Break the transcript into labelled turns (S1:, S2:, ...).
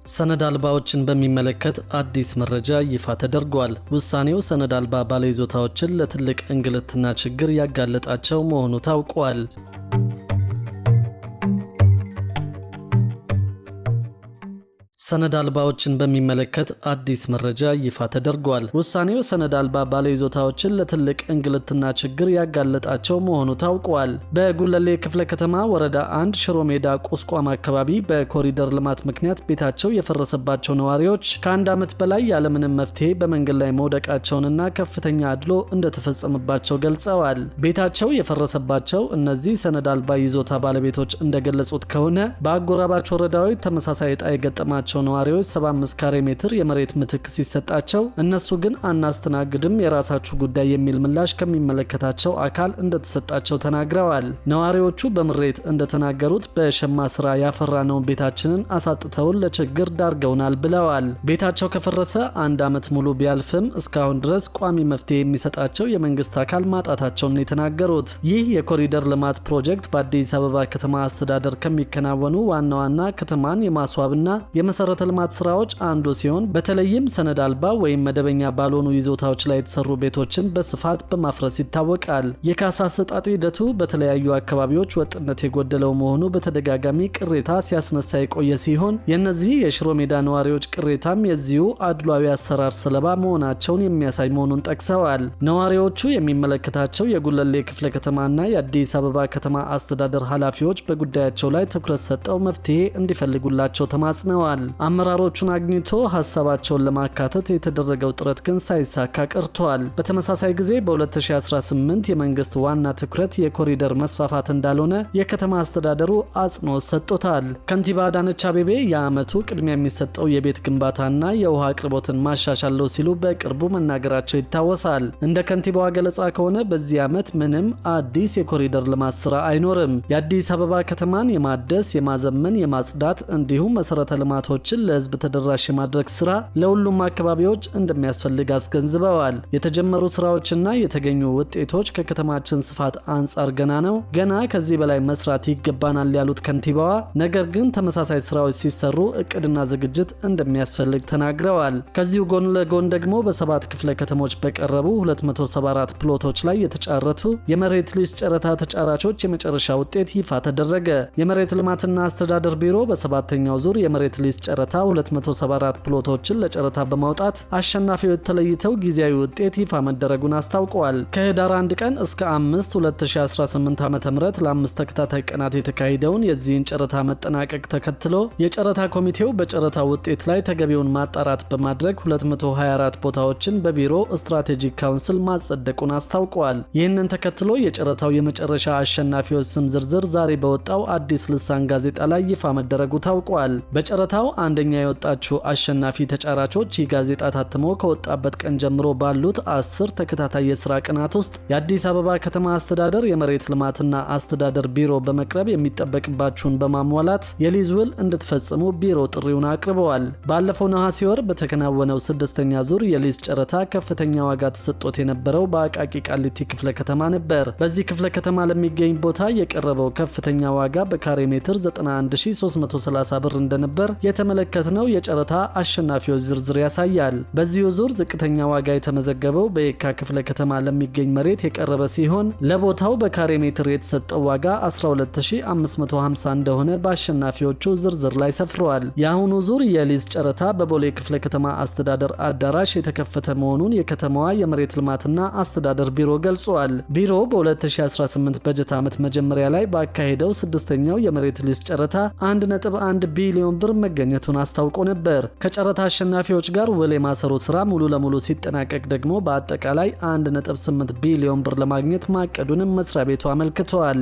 S1: ሰነድ አልባዎችን በሚመለከት አዲስ መረጃ ይፋ ተደርጓል። ውሳኔው ሰነድ አልባ ባለይዞታዎችን ለትልቅ እንግልትና ችግር ያጋለጣቸው መሆኑ ታውቋል። ሰነድ አልባዎችን በሚመለከት አዲስ መረጃ ይፋ ተደርጓል። ውሳኔው ሰነድ አልባ ባለይዞታዎችን ለትልቅ እንግልትና ችግር ያጋለጣቸው መሆኑ ታውቋል። በጉለሌ ክፍለ ከተማ ወረዳ 1 ሽሮ ሜዳ ቁስቋም አካባቢ በኮሪደር ልማት ምክንያት ቤታቸው የፈረሰባቸው ነዋሪዎች ከአንድ ዓመት በላይ ያለምንም መፍትሄ በመንገድ ላይ መውደቃቸውንና ከፍተኛ አድሎ እንደተፈጸመባቸው ገልጸዋል። ቤታቸው የፈረሰባቸው እነዚህ ሰነድ አልባ ይዞታ ባለቤቶች እንደገለጹት ከሆነ በአጎራባች ወረዳዎች ተመሳሳይ ዕጣ የገጠማቸው ነዋሪዎች 75 ካሬ ሜትር የመሬት ምትክ ሲሰጣቸው እነሱ ግን አናስተናግድም የራሳችሁ ጉዳይ የሚል ምላሽ ከሚመለከታቸው አካል እንደተሰጣቸው ተናግረዋል። ነዋሪዎቹ በምሬት እንደተናገሩት በሸማ ስራ ያፈራነውን ቤታችንን አሳጥተውን ለችግር ዳርገውናል ብለዋል። ቤታቸው ከፈረሰ አንድ ዓመት ሙሉ ቢያልፍም እስካሁን ድረስ ቋሚ መፍትሄ የሚሰጣቸው የመንግስት አካል ማጣታቸውን የተናገሩት ይህ የኮሪደር ልማት ፕሮጀክት በአዲስ አበባ ከተማ አስተዳደር ከሚከናወኑ ዋና ዋና ከተማን የማስዋብና የመሰረተ ልማት ስራዎች አንዱ ሲሆን በተለይም ሰነድ አልባ ወይም መደበኛ ባልሆኑ ይዞታዎች ላይ የተሰሩ ቤቶችን በስፋት በማፍረስ ይታወቃል። የካሳ አሰጣጥ ሂደቱ በተለያዩ አካባቢዎች ወጥነት የጎደለው መሆኑ በተደጋጋሚ ቅሬታ ሲያስነሳ የቆየ ሲሆን የእነዚህ የሽሮ ሜዳ ነዋሪዎች ቅሬታም የዚሁ አድሏዊ አሰራር ሰለባ መሆናቸውን የሚያሳይ መሆኑን ጠቅሰዋል። ነዋሪዎቹ የሚመለከታቸው የጉለሌ ክፍለ ከተማና የአዲስ አበባ ከተማ አስተዳደር ኃላፊዎች በጉዳያቸው ላይ ትኩረት ሰጠው መፍትሄ እንዲፈልጉላቸው ተማጽነዋል። አመራሮቹን አግኝቶ ሀሳባቸውን ለማካተት የተደረገው ጥረት ግን ሳይሳካ ቀርቷል። በተመሳሳይ ጊዜ በ2018 የመንግስት ዋና ትኩረት የኮሪደር መስፋፋት እንዳልሆነ የከተማ አስተዳደሩ አጽንኦት ሰጥቶታል። ከንቲባ አዳነች አቤቤ የዓመቱ ቅድሚያ የሚሰጠው የቤት ግንባታና የውሃ አቅርቦትን ማሻሻል ነው ሲሉ በቅርቡ መናገራቸው ይታወሳል። እንደ ከንቲባዋ ገለጻ ከሆነ በዚህ ዓመት ምንም አዲስ የኮሪደር ልማት ስራ አይኖርም። የአዲስ አበባ ከተማን የማደስ፣ የማዘመን፣ የማጽዳት እንዲሁም መሰረተ ልማቶችን ለህዝብ ተደራሽ የማድረግ ስራ ለሁሉም አካባቢዎች እንደሚያስፈልግ አስገንዝበዋል። የተጀመሩ ስራዎችና የተገኙ ውጤቶች ከከተማችን ስፋት አንጻር ገና ነው፣ ገና ከዚህ በላይ መስራት ይገባናል ያሉት ከንቲባዋ ነገር ግን ተመሳሳይ ስራዎች ሲሰሩ እቅድና ዝግጅት እንደሚያስፈልግ ተናግረዋል። ከዚሁ ጎን ለጎን ደግሞ በሰባት ክፍለ ከተሞች በቀረቡ 274 ፕሎቶች ላይ የተጫረቱ የመሬት ሊዝ ጨረታ ተጫራቾች የመጨረሻ ውጤት ይፋ ተደረገ። የመሬት ልማትና አስተዳደር ቢሮ በሰባተኛው ዙር የመሬት ሊዝ ጨረታ 274 ፕሎቶችን ለጨረታ በማውጣት አሸናፊዎች ተለይተው ጊዜያዊ ውጤት ይፋ መደረጉን አስታውቀዋል። ከህዳር 1 ቀን እስከ 5 2018 ዓ.ም ለአምስት ተከታታይ ቀናት የተካሄደውን የዚህን ጨረታ መጠናቀቅ ተከትሎ የጨረታ ኮሚቴው በጨረታ ውጤት ላይ ተገቢውን ማጣራት በማድረግ 224 ቦታዎችን በቢሮ ስትራቴጂክ ካውንስል ማጸደቁን አስታውቀዋል። ይህንን ተከትሎ የጨረታው የመጨረሻ አሸናፊዎች ስም ዝርዝር ዛሬ በወጣው አዲስ ልሳን ጋዜጣ ላይ ይፋ መደረጉ ታውቋል። በጨረታው አንደኛ የወጣችው አሸናፊ ተጫራቾች ይህ ጋዜጣ ታትሞ ከወጣበት ቀን ጀምሮ ባሉት 10 ተከታታይ የስራ ቀናት ውስጥ የአዲስ አበባ ከተማ አስተዳደር የመሬት ልማትና አስተዳደር ቢሮ በመቅረብ የሚጠበቅባችሁን በማሟላት የሊዝ ውል እንድትፈጽሙ ቢሮ ጥሪውን አቅርበዋል። ባለፈው ነሐሴ ወር በተከናወነው 6ኛ ዙር የሊዝ ጨረታ ከፍተኛ ዋጋ ተሰጥቶት የነበረው በአቃቂ ቃሊቲ ክፍለ ከተማ ነበር። በዚህ ክፍለ ከተማ ለሚገኝ ቦታ የቀረበው ከፍተኛ ዋጋ በካሬ ሜትር 91330 ብር እንደነበር የተመለከትነው የጨረታ አሸናፊዎች ዝርዝር ያሳያል። በዚሁ ዙር ዝቅተኛ ዋጋ የተመዘገበው በየካ ክፍለ ከተማ ለሚገኝ መሬት የቀረበ ሲሆን ለቦታው በካሬ ሜትር የተሰጠው ዋጋ 12550 እንደሆነ በአሸናፊዎቹ ዝርዝር ላይ ሰፍረዋል። የአሁኑ ዙር የሊዝ ጨረታ በቦሌ ክፍለ ከተማ አስተዳደር አዳራሽ የተከፈተ መሆኑን የከተማዋ የመሬት ልማትና አስተዳደር ቢሮ ገልጿል። ቢሮው በ2018 በጀት ዓመት መጀመሪያ ላይ ባካሄደው 6ኛው የመሬት ሊዝ ጨረታ 1.1 ቢሊዮን ብር መገኘቱን አስታውቆ ነበር። ከጨረታ አሸናፊዎች ጋር ውል የማሰሩ ስራ ሙሉ ለሙሉ ሲጠናቀቅ ደግሞ በአጠቃላይ 1.8 ቢሊዮን ብር ለማግኘት ማቀዱንም መስሪያ ቤቱ አመልክተዋል።